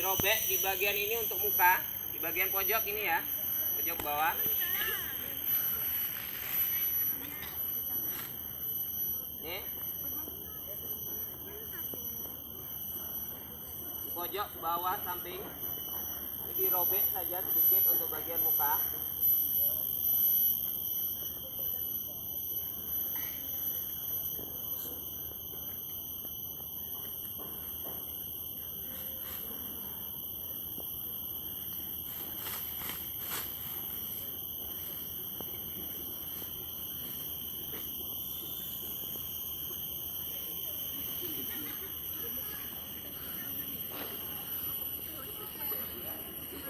dirobek di bagian ini untuk muka, di bagian pojok ini ya, pojok bawah. Nih, pojok bawah samping ini dirobek saja sedikit untuk bagian muka.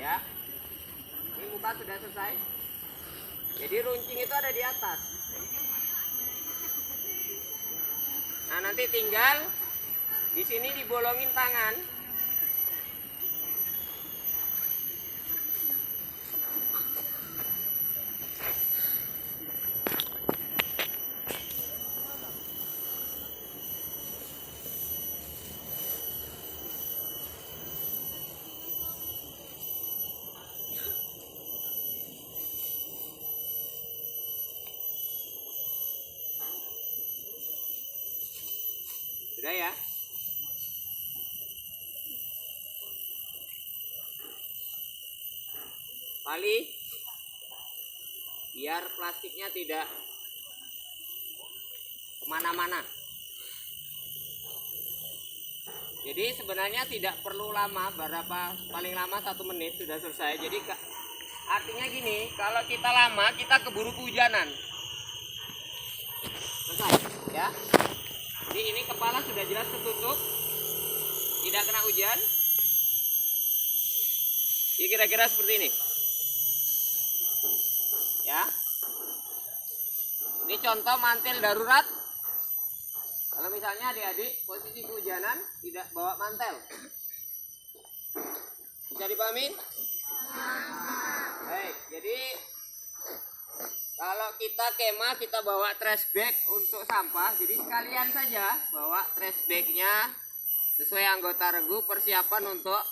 Ya, ini muka sudah selesai. Jadi runcing itu ada di atas. Nah, nanti tinggal di sini dibolongin tangan. Sudah ya. Tali biar plastiknya tidak kemana-mana. Jadi sebenarnya tidak perlu lama, paling lama 1 menit sudah selesai. Jadi artinya gini, kalau kita lama kita keburu kehujanan. Selesai ya. Jadi ini kepala sudah jelas tertutup, tidak kena hujan. Ini kira-kira seperti ini. Ya. Ini contoh mantel darurat. Kalau misalnya adik-adik posisi kehujanan tidak bawa mantel. Bisa dipahamin? Baik, jadi kalau kita kemah kita bawa trash bag untuk sampah. Jadi sekalian saja bawa trash bagnya sesuai anggota regu, persiapan untuk